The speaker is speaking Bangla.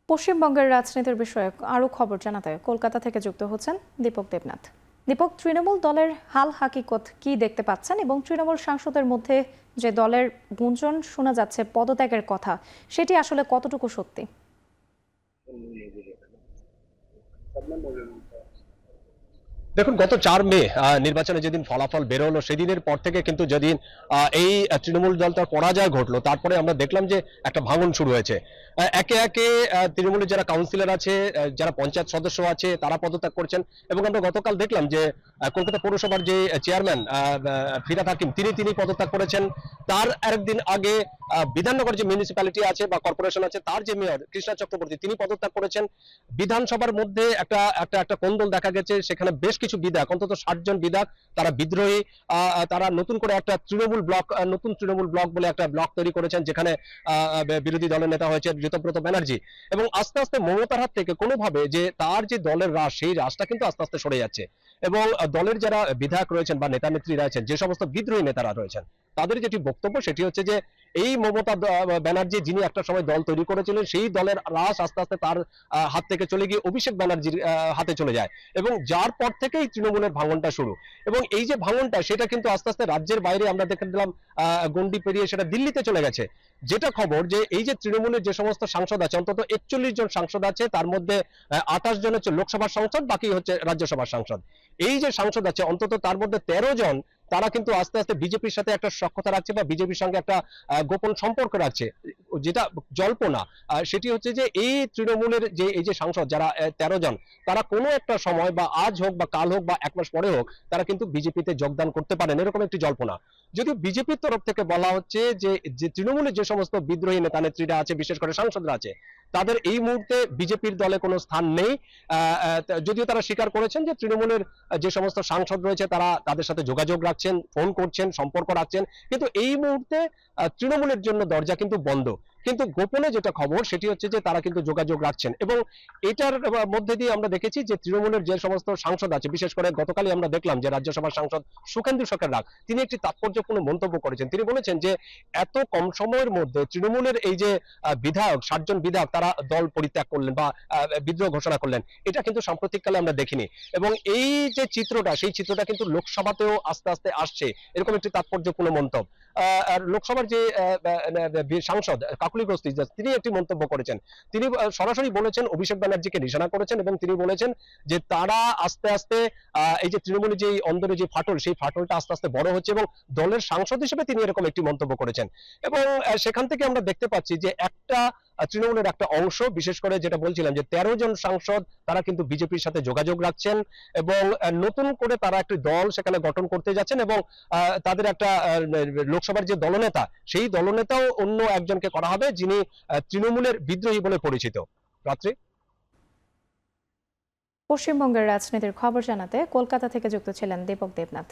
পশ্চিমবঙ্গের রাজনীতির বিষয়ে আরও খবর জানাতে কলকাতা থেকে যুক্ত হচ্ছেন দীপক দেবনাথ। দীপক, তৃণমূল দলের হাল হাকিকত কি দেখতে পাচ্ছেন এবং তৃণমূল সাংসদের মধ্যে যে দলের গুঞ্জন শোনা যাচ্ছে পদত্যাগের কথা, সেটি আসলে কতটুকু সত্যি? দেখুন, গত ৪ মে নির্বাচনে যেদিন ফলাফল বেরোলো সেদিনের পর থেকে কিন্তু যেদিন এই তৃণমূল দলটার পরাজয় ঘটলো, তারপরে আমরা দেখলাম যে একটা ভাঙন শুরু হয়েছে। একে একে তৃণমূলের যারা কাউন্সিলর আছে, যারা পঞ্চায়েত সদস্য আছে, তারা পদত্যাগ করছেন। এবং আমরা গতকাল দেখলাম যে কলকাতা পৌরসভার যে চেয়ারম্যান ফিরহাদ হাকিম, তিনি পদত্যাগ করেছেন। তার আরেকদিন আগে বিধাননগর যে মিউনিসিপ্যালিটি আছে বা কর্পোরেশন আছে, তার যে মেয়র কৃষ্ণা চক্রবর্তী, তিনি পদত্যাগ করেছেন। বিধানসভার মধ্যে একটা একটা একটা কোন্দল দেখা গেছে। সেখানে বেশ কিছু বিধায়ক, অন্তত ৬০ জন বিধায়ক, তারা বিদ্রোহী। তারা নতুন করে একটা তৃণমূল ব্লক, নতুন তৃণমূল ব্লক বলে একটা ব্লক তৈরি করেছেন, যেখানে বিরোধী দলের নেতা হয়েছে ঋতব্রত ব্যানার্জি। এবং আস্তে আস্তে মমতার হাত থেকে কোনোভাবে যে তার যে দলের রাশ, সেই রাশটা কিন্তু আস্তে আস্তে সরে যাচ্ছে। এবং দলের যারা বিধায়ক রয়েছেন বা নেতা নেত্রী রয়েছেন, যে সমস্ত বিদ্রোহী নেতারা রয়েছেন, তাদের যেটি বক্তব্য সেটি হচ্ছে যে এই মমতা ব্যানার্জি যিনি একটা সময় দল তৈরি করেছিলেন, সেই দলের রাশ আস্তে আস্তে তার হাত থেকে চলে গিয়ে অভিষেক ব্যানার্জির হাতে চলে যায়। এবং যার পর থেকেই তৃণমূলের ভাঙনটা শুরু। এবং এই যে ভাঙনটা, সেটা কিন্তু আস্তে আস্তে রাজ্যের বাইরে আমরা দেখে দিলাম, গন্ডি পেরিয়ে সেটা দিল্লিতে চলে গেছে। যেটা খবর যে এই যে তৃণমূলের যে সমস্ত সাংসদ আছে, অন্তত ৪১ জন সাংসদ আছে, তার মধ্যে ২৮ জন হচ্ছে লোকসভার সাংসদ, বাকি হচ্ছে রাজ্যসভার সাংসদ। এই যে সাংসদ আছে, অন্তত তার মধ্যে ১৩ জন, তারা কিন্তু আস্তে আস্তে বিজেপির সাথে একটা সখ্যতা রাখছে বা বিজেপির সঙ্গে একটা গোপন সম্পর্ক রাখছে, যেটা জল্পনা। সেটি হচ্ছে যে এই তৃণমূলের যে এই যে সাংসদ যারা ১৩ জন, তারা কোনো একটা সময়, বা আজ হোক বা কাল হোক বা ১ মাস পরে হোক, তারা কিন্তু বিজেপিতে যোগদান করতে পারেন, এরকম একটি জল্পনা। যদিও বিজেপির তরফ থেকে বলা হচ্ছে যে যে তৃণমূলের যে সমস্ত বিদ্রোহী নেতা নেত্রীরা আছে, বিশেষ করে সাংসদরা আছে, তাদের এই মুহূর্তে বিজেপির দলে কোনো স্থান নেই। যদিও তারা স্বীকার করেছেন যে তৃণমূলের যে সমস্ত সাংসদ রয়েছে, তারা তাদের সাথে যোগাযোগ রাখছেন, ফোন করছেন, সম্পর্ক রাখছেন, কিন্তু এই মুহূর্তে তৃণমূলের জন্য দরজা কিন্তু বন্ধ। কিন্তু গোপনে যেটা খবর সেটি হচ্ছে যে তারা কিন্তু যোগাযোগ রাখছেন। এবং এটার মধ্যে দিয়ে আমরা দেখেছি যে তৃণমূলের যে সমস্ত সাংসদ আছে, বিশেষ করে গতকালই আমরা দেখলাম যে রাজ্যসভার সাংসদ সুখেন্দু শেখর রায়, তিনি একটি তাৎপর্যপূর্ণ মন্তব্য করেছেন। তিনি বলেছেন যে এত কম সময়ের মধ্যে তৃণমূলের এই যে বিধায়ক, ৬০ জন বিধায়ক, তারা দল পরিত্যাগ করলেন বা বিদ্রোহ ঘোষণা করলেন, এটা কিন্তু সাম্প্রতিককালে আমরা দেখিনি। এবং এই যে চিত্রটা, সেই চিত্রটা কিন্তু লোকসভাতেও আস্তে আস্তে আসছে, এরকম একটি তাৎপর্যপূর্ণ মন্তব্য। আর লোকসভার যে সাংসদ কাকুলি বস্তি, তিনি একটি মন্তব্য করেছেন। তিনি সরাসরি বলেছেন, অভিষেক ব্যানার্জিকে নিশানা করেছেন, এবং তিনি বলেছেন যে তারা আস্তে আস্তে এই যে তৃণমূলের যে অন্দরে যে ফাটল, সেই ফাটলটা আস্তে আস্তে বড় হচ্ছে। এবং দলের সাংসদ হিসেবে তিনি এরকম একটি মন্তব্য করেছেন। এবং সেখান থেকে আমরা দেখতে পাচ্ছি যে একটা তৃণমূলের একটা অংশ, বিশেষ করে যেটা বলছিলাম যে ১৩ জন সাংসদ, তারা কিন্তু বিজেপির সাথে যোগাযোগ রাখছেন। এবং নতুন করে তারা একটি দল সেখানে গঠন করতে যাচ্ছেন। এবং তাদের একটা লোকসভার যে দলনেতা, সেই দলনেতাও অন্য একজনকে করা হবে, যিনি তৃণমূলের বিদ্রোহী বলে পরিচিত। রাত্রি। পশ্চিমবঙ্গের রাজনীতির খবর জানাতে কলকাতা থেকে যুক্ত ছিলেন দীপক দেবনাথ।